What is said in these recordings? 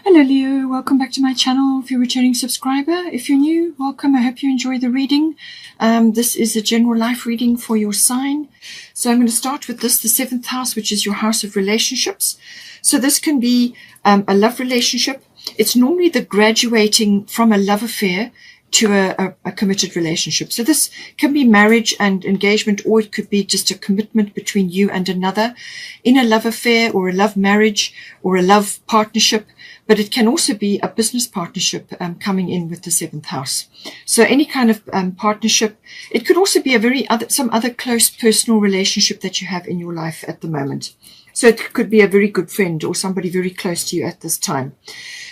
Hello Leo, welcome back to my channel. If you're a returning subscriber, if you're new, welcome. I hope you enjoy the reading. This is a general life reading for your sign. So I'm going to start with this, the 7th house, which is your house of relationships. So this can be a love relationship. It's normally the graduating from a love affair to a committed relationship. So this can be marriage and engagement, or it could be just a commitment between you and another in a love affair or a love marriage or a love partnership. But it can also be a business partnership coming in with the 7th house. So any kind of partnership. It could also be some other close personal relationship that you have in your life at the moment. So it could be a very good friend or somebody very close to you at this time.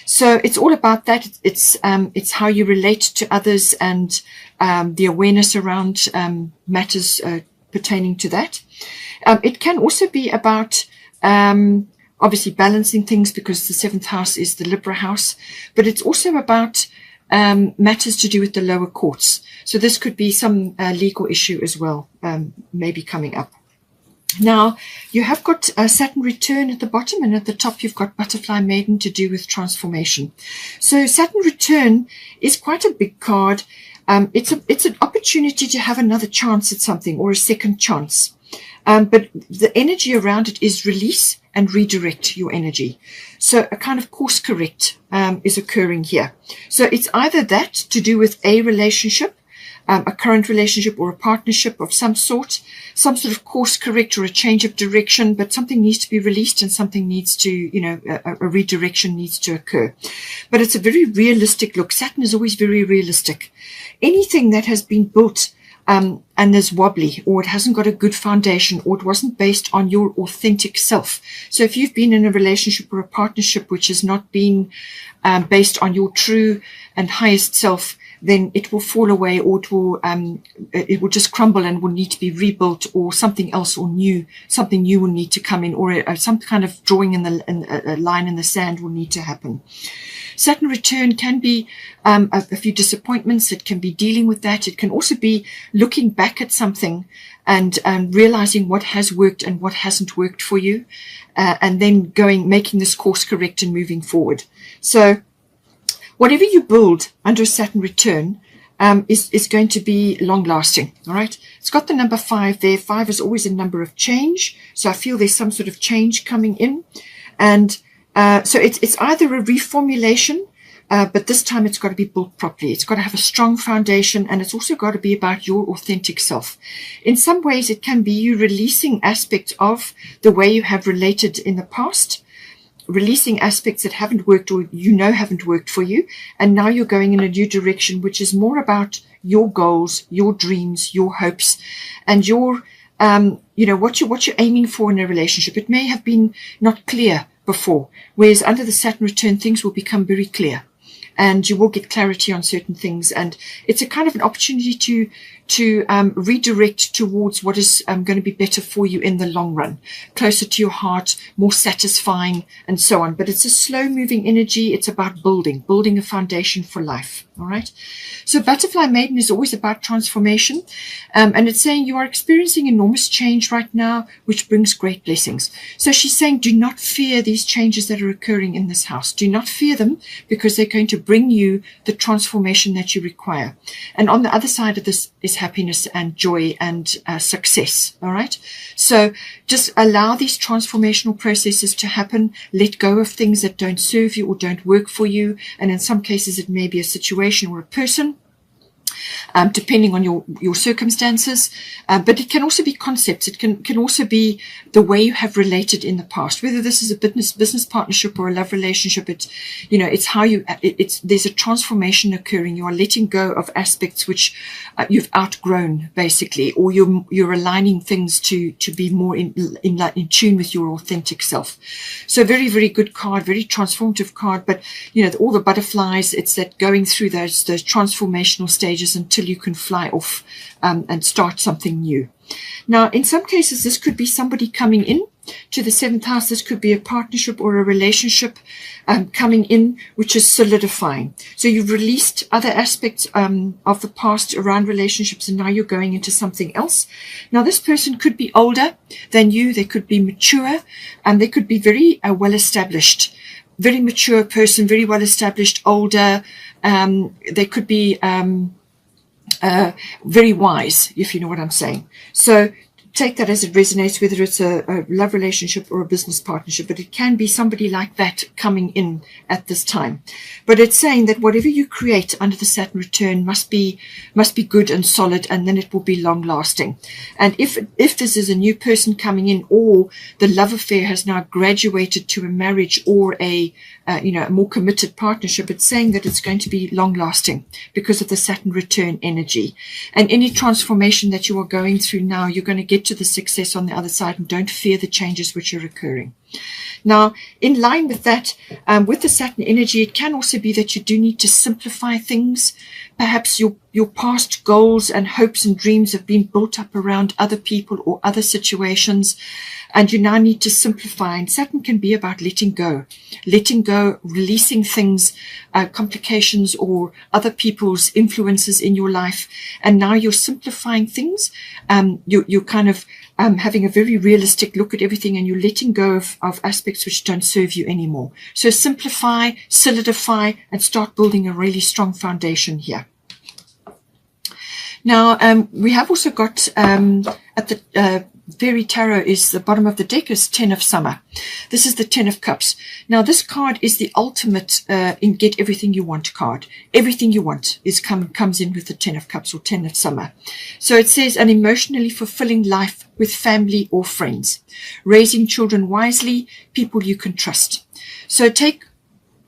So it's all about that. It's how you relate to others and the awareness around matters pertaining to that. It can also be about obviously balancing things, because the 7th house is the Libra house, but it's also about matters to do with the lower courts. So this could be some legal issue as well, maybe coming up. Now, you have got Saturn return at the bottom, and at the top you've got butterfly maiden to do with transformation. So Saturn return is quite a big card. It's an opportunity to have another chance at something, or a second chance. But the energy around it is release and redirect your energy. So a kind of course correct is occurring here. So it's either that to do with a relationship, a current relationship or a partnership of some sort of course correct or a change of direction, but something needs to be released and something needs to, a redirection needs to occur. But it's a very realistic look. Saturn is always very realistic. Anything that has been built and is wobbly, or it hasn't got a good foundation, or it wasn't based on your authentic self. So if you've been in a relationship or a partnership which has not been based on your true and highest self, then it will fall away, or it will just crumble and will need to be rebuilt, or something else something new will need to come in, or some kind of drawing a line in the sand will need to happen. Saturn return can be a few disappointments. It can be dealing with that. It can also be looking back at something and realizing what has worked and what hasn't worked for you, and then making this course correct and moving forward. So whatever you build under a Saturn return is going to be long lasting. All right. It's got the number 5 there. 5 is always a number of change. So I feel there's some sort of change coming in. And so it's either a reformulation, but this time it's got to be built properly. It's got to have a strong foundation, and it's also got to be about your authentic self. In some ways, it can be you releasing aspects of the way you have related in the past, releasing aspects that haven't worked or haven't worked for you, and now you're going in a new direction, which is more about your goals, your dreams, your hopes, and your what you're aiming for in a relationship. It may have been not clear before, whereas under the Saturn return things will become very clear, and you will get clarity on certain things, and it's a kind of an opportunity to redirect towards what is going to be better for you in the long run, closer to your heart, more satisfying, and so on. But it's a slow moving energy. It's about building a foundation for life. All right. So butterfly maiden is always about transformation, and it's saying you are experiencing enormous change right now, which brings great blessings. So she's saying, do not fear these changes that are occurring in this house. Do not fear them, because they're going to bring you the transformation that you require. And on the other side of this is happiness and joy and success. All right. So just allow these transformational processes to happen. Let go of things that don't serve you or don't work for you. And in some cases, it may be a situation or a person, depending on your circumstances, but it can also be concepts. It can also be the way you have related in the past, whether this is a business partnership or a love relationship. It's how there's a transformation occurring. You are letting go of aspects which you've outgrown, basically, or you're aligning things to be more in tune with your authentic self. So very, very good card, very transformative card. But all the butterflies, it's that going through those transformational stages until you can fly off and start something new. Now, in some cases, this could be somebody coming in to the 7th house. This could be a partnership or a relationship coming in, which is solidifying. So you've released other aspects of the past around relationships, and now you're going into something else. Now, this person could be older than you. They could be mature, and they could be very well established. very mature person, very well established, older. They could be very wise, if you know what I'm saying. So take that as it resonates, whether it's a love relationship or a business partnership, but it can be somebody like that coming in at this time. But it's saying that whatever you create under the Saturn return must be good and solid, and then it will be long lasting. And if this is a new person coming in, or the love affair has now graduated to a marriage or a more committed partnership, it's saying that it's going to be long lasting because of the Saturn return energy. And any transformation that you are going through now, you're going to get to the success on the other side, and don't fear the changes which are occurring. Now, in line with that, with the Saturn energy, it can also be that you do need to simplify things. Perhaps your past goals and hopes and dreams have been built up around other people or other situations, and you now need to simplify. And Saturn can be about letting go, releasing things, complications or other people's influences in your life. And now you're simplifying things. You're kind of having a very realistic look at everything, and you're letting go of aspects which don't serve you anymore. So simplify, solidify, and start building a really strong foundation here. Now, we have also got at the Fairy Tarot is the bottom of the deck is 10 of Summer. This is the 10 of Cups. Now, this card is the ultimate in get everything you want card. Everything you want comes in with the 10 of Cups or 10 of Summer. So it says an emotionally fulfilling life with family or friends, raising children wisely, people you can trust. So take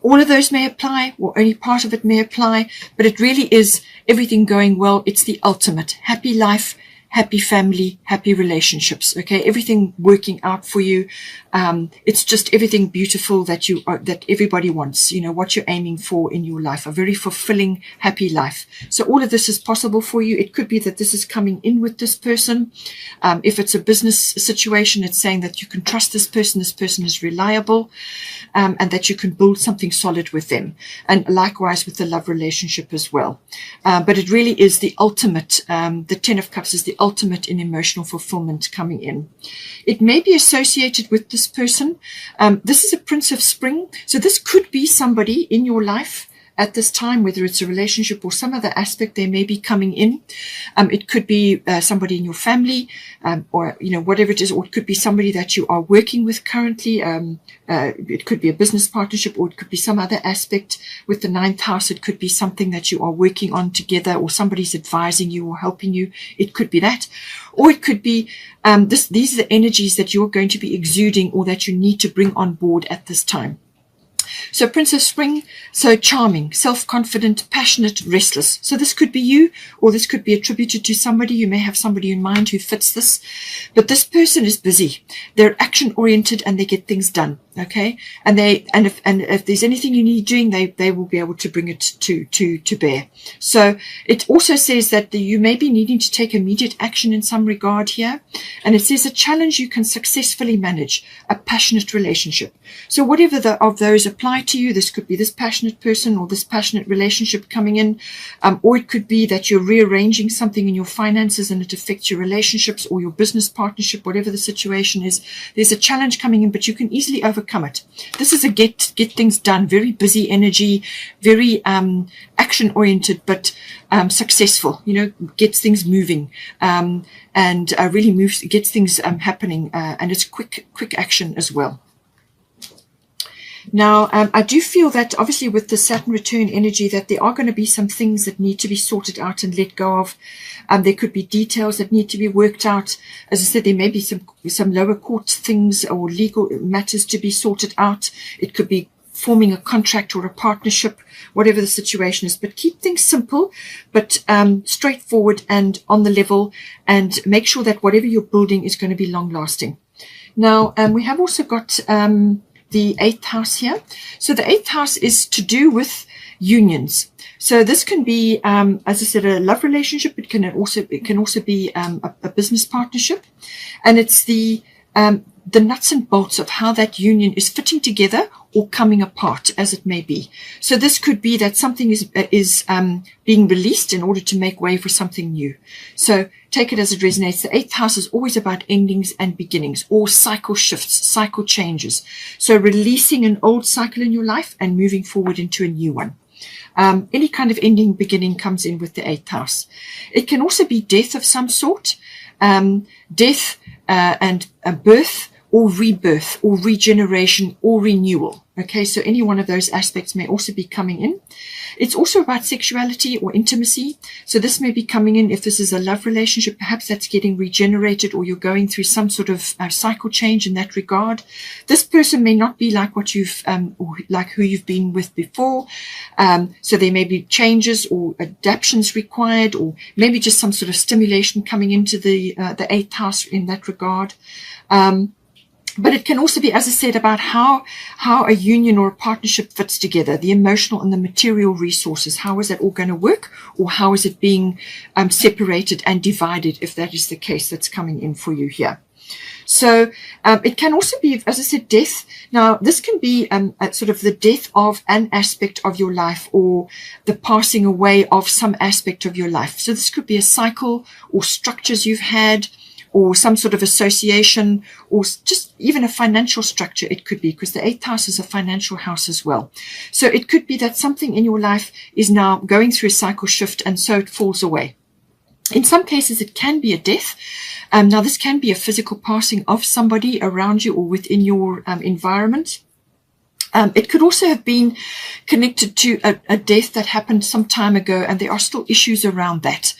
all of those may apply, or only part of it may apply, but it really is everything going well. It's the ultimate happy life, happy family, happy relationships. Okay, everything working out for you. It's just everything beautiful that that everybody wants. You know what you're aiming for in your life, a very fulfilling, happy life. So all of this is possible for you. It could be that this is coming in with this person. If it's a business situation, it's saying that you can trust this person. This person is reliable, and that you can build something solid with them. And likewise with the love relationship as well. But it really is the ultimate. The 10 of Cups is the ultimate in emotional fulfillment coming in. It may be associated with this person. This is a Prince of Spring. So this could be somebody in your life at this time, whether it's a relationship or some other aspect they may be coming in. It could be somebody in your family, or, whatever it is, or it could be somebody that you are working with currently. It could be a business partnership, or it could be some other aspect with the 9th house. It could be something that you are working on together, or somebody's advising you or helping you. It could be that, or it could be these are the energies that you're going to be exuding, or that you need to bring on board at this time. So Prince of Spring, so charming, self-confident, passionate, restless. So this could be you, or this could be attributed to somebody. You may have somebody in mind who fits this, but this person is busy. They're action-oriented and they get things done. Okay, and if there's anything you need doing, they will be able to bring it to bear. So it also says that you may be needing to take immediate action in some regard here, and it says a challenge you can successfully manage, a passionate relationship. So whatever of those apply to you, this could be this passionate person or this passionate relationship coming in, or it could be that you're rearranging something in your finances and it affects your relationships or your business partnership, whatever the situation is. There's a challenge coming in, but you can easily overcome it. This is a get things done, very busy energy, very action oriented, but successful, gets things moving, and really gets things happening, and it's quick action as well. Now, I do feel that obviously with the Saturn return energy that there are going to be some things that need to be sorted out and let go of. There could be details that need to be worked out. As I said, there may be some lower court things or legal matters to be sorted out. It could be forming a contract or a partnership, whatever the situation is. But keep things simple, but straightforward and on the level, and make sure that whatever you're building is going to be long lasting. Now, we have also got the 8th house here. So the 8th house is to do with unions. So this can be, as I said, a love relationship. It can also be a business partnership, and it's the nuts and bolts of how that union is fitting together, or coming apart, as it may be. So this could be that something is being released in order to make way for something new. So take it as it resonates. The 8th house is always about endings and beginnings, or cycle shifts, cycle changes. So releasing an old cycle in your life and moving forward into a new one. Any kind of ending, beginning comes in with the 8th house. It can also be death of some sort, death and birth, or rebirth, or regeneration, or renewal. Okay, so any one of those aspects may also be coming in. It's also about sexuality or intimacy. So this may be coming in if this is a love relationship, perhaps that's getting regenerated, or you're going through some sort of cycle change in that regard. This person may not be like what you've, or like who you've been with before. So there may be changes or adaptations required, or maybe just some sort of stimulation coming into the 8th house in that regard. But it can also be, as I said, about how a union or a partnership fits together, the emotional and the material resources. How is that all going to work, or how is it being separated and divided, if that is the case that's coming in for you here. So it can also be, as I said, death. Now, this can be sort of the death of an aspect of your life, or the passing away of some aspect of your life. So this could be a cycle or structures you've had, or some sort of association, or just even a financial structure. It could be, because the 8th house is a financial house as well. So it could be that something in your life is now going through a cycle shift, and so it falls away. In some cases, it can be a death. Now, this can be a physical passing of somebody around you or within your environment. It could also have been connected to a death that happened some time ago, and there are still issues around that.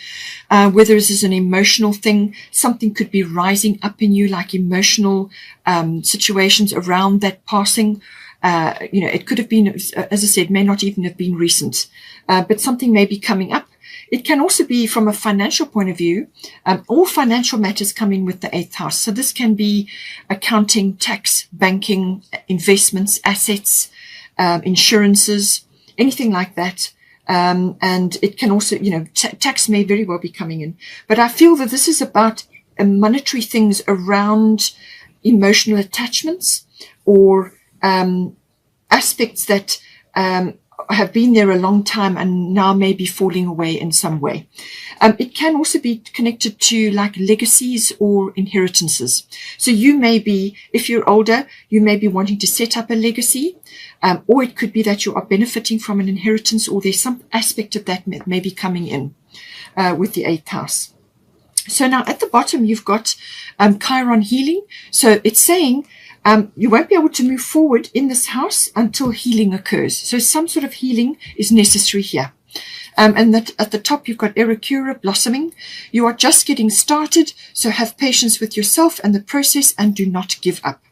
Whether this is an emotional thing, something could be rising up in you, like emotional situations around that passing. It could have been, as I said, may not even have been recent, but something may be coming up. It can also be from a financial point of view. All financial matters come in with the 8th house. So this can be accounting, tax, banking, investments, assets, insurances, anything like that. And it can also, tax may very well be coming in. But I feel that this is about monetary things around emotional attachments, or aspects that have been there a long time and now may be falling away in some way. It can also be connected to like legacies or inheritances. So you may be, if you're older, you may be wanting to set up a legacy, or it could be that you are benefiting from an inheritance, or there's some aspect of that may be coming in with the 8th house. So now at the bottom, you've got Chiron healing. So it's saying you won't be able to move forward in this house until healing occurs. So some sort of healing is necessary here. And that at the top, you've got Eracura blossoming. You are just getting started, so have patience with yourself and the process, and do not give up.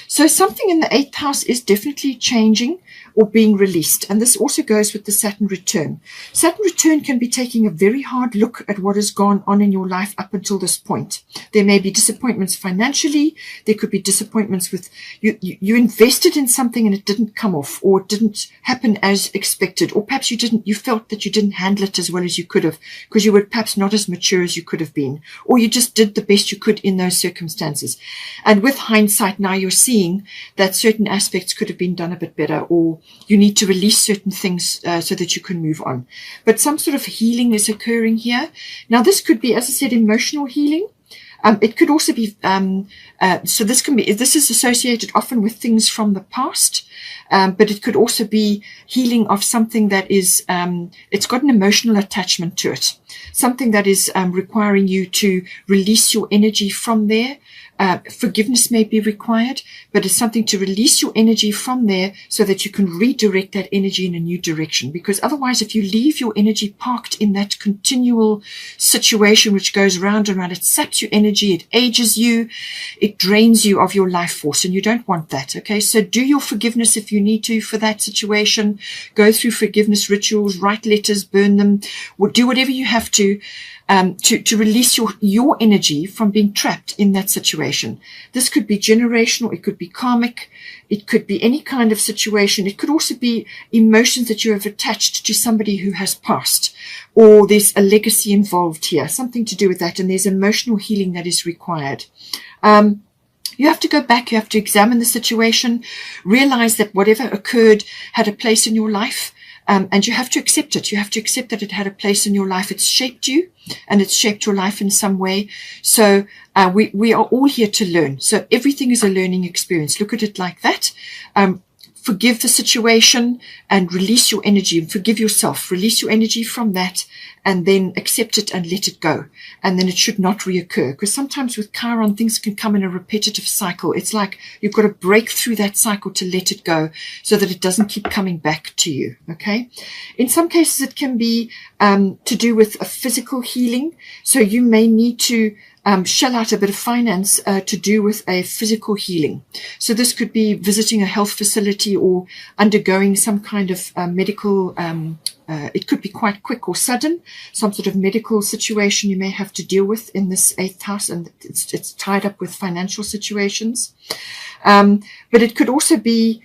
So something in the 8th house is definitely changing or being released. And this also goes with the Saturn return. Saturn return can be taking a very hard look at what has gone on in your life up until this point. There may be disappointments financially. There could be disappointments with you invested in something and it didn't come off, or it didn't happen as expected, or perhaps you felt that you didn't handle it as well as you could have, because you were perhaps not as mature as you could have been, or you just did the best you could in those circumstances. And with hindsight, now you're seeing that certain aspects could have been done a bit better, or you need to release certain things so that you can move on. But some sort of healing is occurring here. Now, this could be, as I said, emotional healing. It could also be, so this is associated often with things from the past, but it could also be healing of something that is, it's got an emotional attachment to it, something that is requiring you to release your energy from there. Forgiveness may be required, but it's something to release your energy from there so that you can redirect that energy in a new direction. Because otherwise, if you leave your energy parked in that continual situation which goes round and round, it saps your energy, it ages you, it drains you of your life force, and you don't want that. Okay, so do your forgiveness if you need to for that situation. Go through forgiveness rituals, write letters, burn them, or do whatever you have to release your energy from being trapped in that situation. This could be generational, it could be karmic, it could be any kind of situation. It could also be emotions that you have attached to somebody who has passed, or there's a legacy involved here, something to do with that, and there's emotional healing that is required. You have to go back, you have to examine the situation, realize that whatever occurred had a place in your life, and you have to accept it. You have to accept that it had a place in your life. It's shaped you, and it's shaped your life in some way. So we are all here to learn. So everything is a learning experience. Look at it like that. Forgive the situation and release your energy, and forgive yourself. Release your energy from that, and then accept it and let it go. And then it should not reoccur, because sometimes with Chiron, things can come in a repetitive cycle. It's like you've got to break through that cycle to let it go so that it doesn't keep coming back to you. Okay. In some cases, it can be to do with a physical healing. So you may need to shell out a bit of finance to do with a physical healing. So this could be visiting a health facility or undergoing some kind of medical, it could be quite quick or sudden, some sort of medical situation you may have to deal with in this 8th house, and it's tied up with financial situations. But it could also be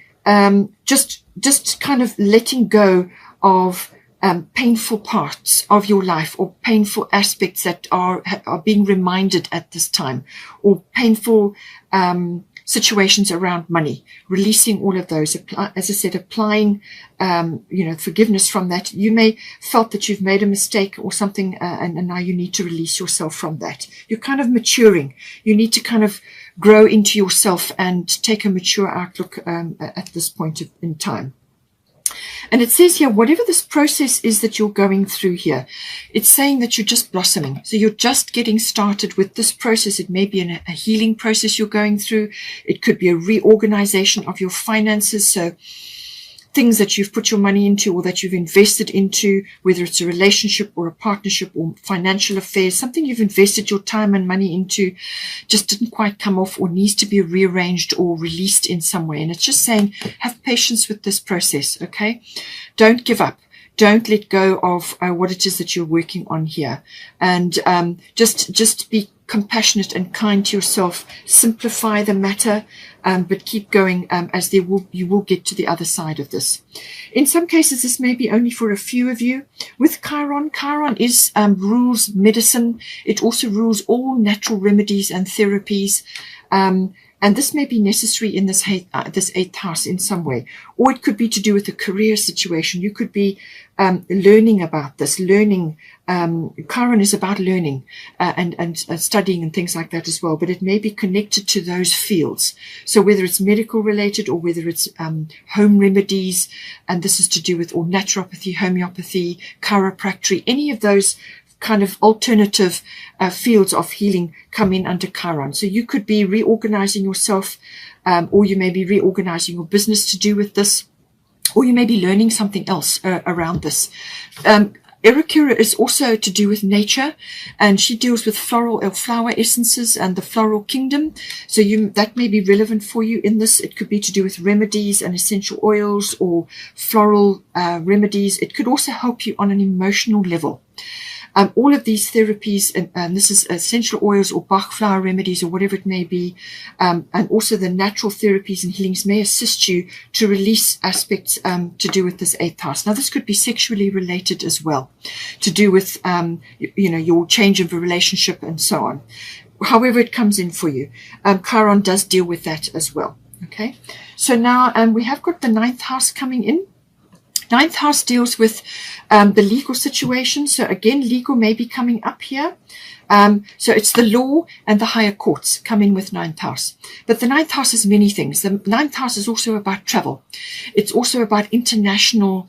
just kind of letting go of painful parts of your life, or painful aspects that are being reminded at this time, or painful situations around money, releasing all of those. As I said, applying, forgiveness from that. You may felt that you've made a mistake or something, and now you need to release yourself from that. You're kind of maturing. You need to kind of grow into yourself and take a mature outlook at this point in time. And it says here, whatever this process is that you're going through here, it's saying that you're just blossoming. So you're just getting started with this process. It may be a healing process you're going through. It could be a reorganization of your finances. So things that you've put your money into or that you've invested into, whether it's a relationship or a partnership or financial affairs, something you've invested your time and money into just didn't quite come off or needs to be rearranged or released in some way. And it's just saying, have patience with this process, okay? Don't give up. Don't let go of what it is that you're working on here. And just be compassionate and kind to yourself. Simplify the matter, but keep going as you will get to the other side of this. In some cases, this may be only for a few of you. With Chiron, Chiron is rules medicine. It also rules all natural remedies and therapies. And this may be necessary in this 8th house in some way. Or it could be to do with a career situation. You could be learning about this. Chiron is about learning and studying and things like that as well. But it may be connected to those fields. So whether it's medical related or whether it's home remedies, and this is to do with or naturopathy, homeopathy, chiropractic, any of those kind of alternative fields of healing come in under Chiron. So you could be reorganizing yourself, or you may be reorganizing your business to do with this, or you may be learning something else around this. Erikura is also to do with nature, and she deals with flower essences and the floral kingdom. So that may be relevant for you in this. It could be to do with remedies and essential oils or floral remedies. It could also help you on an emotional level. All of these therapies, and this is essential oils or Bach flower remedies or whatever it may be, and also the natural therapies and healings may assist you to release aspects to do with this 8th house. Now, this could be sexually related as well, to do with, your change of a relationship and so on. However it comes in for you. Chiron does deal with that as well. Okay. So now we have got the 9th house coming in. 9th house deals with the legal situation. So again, legal may be coming up here. So it's the law and the higher courts come in with 9th house. But the 9th house is many things. The 9th house is also about travel. It's also about international,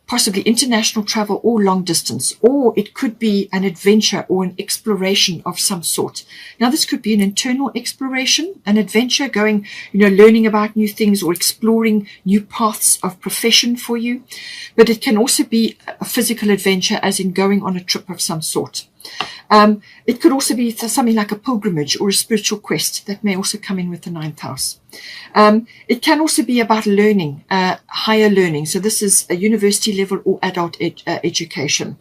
possibly international travel or long distance, or it could be an adventure or an exploration of some sort. Now, this could be an internal exploration, an adventure, going, learning about new things or exploring new paths of profession for you. But it can also be a physical adventure, as in going on a trip of some sort. It could also be something like a pilgrimage or a spiritual quest that may also come in with the 9th house. It can also be about learning, higher learning. So this is a university level or adult education.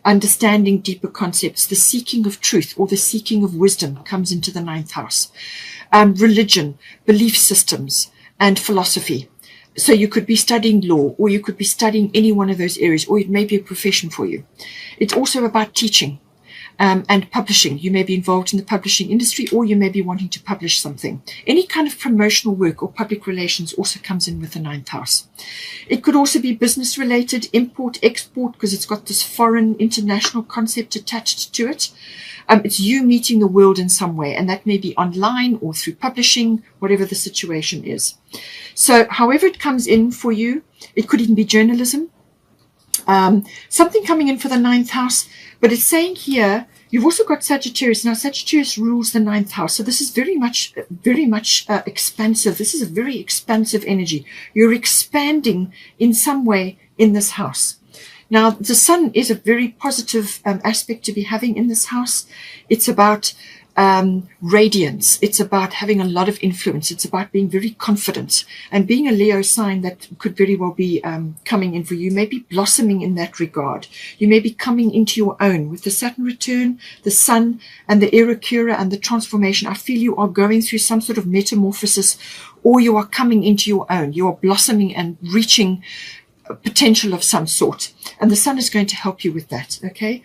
Understanding deeper concepts, the seeking of truth or the seeking of wisdom comes into the 9th house. Religion, belief systems, and philosophy. So you could be studying law, or you could be studying any one of those areas, or it may be a profession for you. It's also about teaching. and publishing. You may be involved in the publishing industry, or you may be wanting to publish something. Any kind of promotional work or public relations also comes in with the 9th house. It could also be business related, import, export, because it's got this foreign international concept attached to it. It's you meeting the world in some way, and that may be online or through publishing, whatever the situation is. So however it comes in for you, it could even be journalism. Something coming in for the 9th house, but it's saying here, you've also got Sagittarius. Now, Sagittarius rules the 9th house. So this is very much expansive. This is a very expansive energy. You're expanding in some way in this house. Now, the sun is a very positive aspect to be having in this house. It's about radiance. It's about having a lot of influence. It's about being very confident, and being a Leo sign that could very well be coming in for you, may be blossoming in that regard. You may be coming into your own with the Saturn return, the sun, and the Era Cura and the transformation. I feel you are going through some sort of metamorphosis, or you are coming into your own. You are blossoming and reaching potential of some sort, and the sun is going to help you with that. Okay,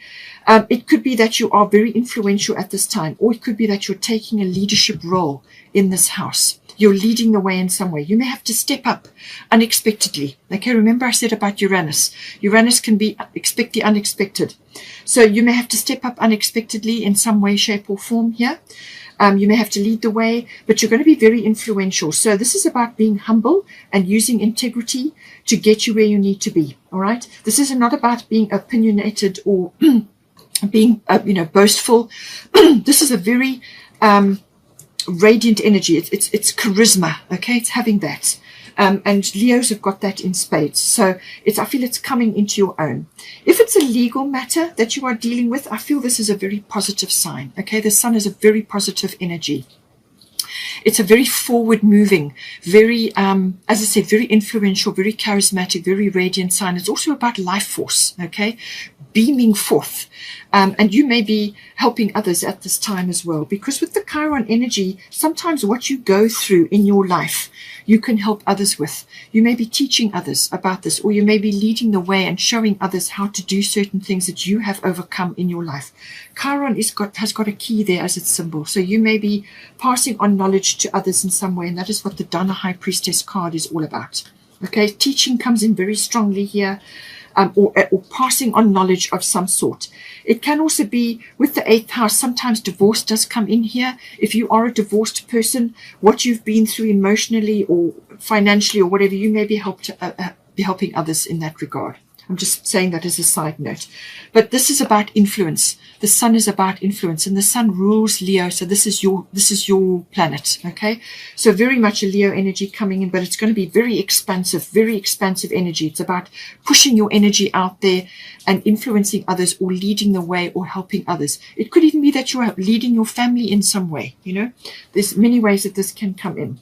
it could be that you are very influential at this time, or it could be that you're taking a leadership role in this house. You're leading the way in some way. You may have to step up unexpectedly. Okay, remember I said about Uranus. Uranus can be expect the unexpected. So you may have to step up unexpectedly in some way, shape, or form here. You may have to lead the way, but you're going to be very influential. So this is about being humble and using integrity to get you where you need to be. All right. This is not about being opinionated or being, boastful. This is a very radiant energy. It's charisma. Okay. It's having that. And Leos have got that in spades. So I feel it's coming into your own. If it's a legal matter that you are dealing with, I feel this is a very positive sign. Okay, the sun is a very positive energy. It's a very forward moving, very, as I said, very influential, very charismatic, very radiant sign. It's also about life force, okay, beaming forth. And you may be helping others at this time as well, because with the Chiron energy, sometimes what you go through in your life, you can help others with. You may be teaching others about this, or you may be leading the way and showing others how to do certain things that you have overcome in your life. Chiron has got a key there as its symbol. So you may be passing on knowledge to others in some way, and that is what the Dana High Priestess card is all about. Okay, teaching comes in very strongly here. Or passing on knowledge of some sort. It can also be with the 8th house. Sometimes divorce does come in here. If you are a divorced person, what you've been through emotionally or financially or whatever, you may be helping others in that regard. I'm just saying that as a side note. But this is about influence. The sun is about influence, and the sun rules Leo. So this is your planet. Okay. So very much a Leo energy coming in, but it's going to be very expansive energy. It's about pushing your energy out there and influencing others, or leading the way, or helping others. It could even be that you are leading your family in some way. There's many ways that this can come in.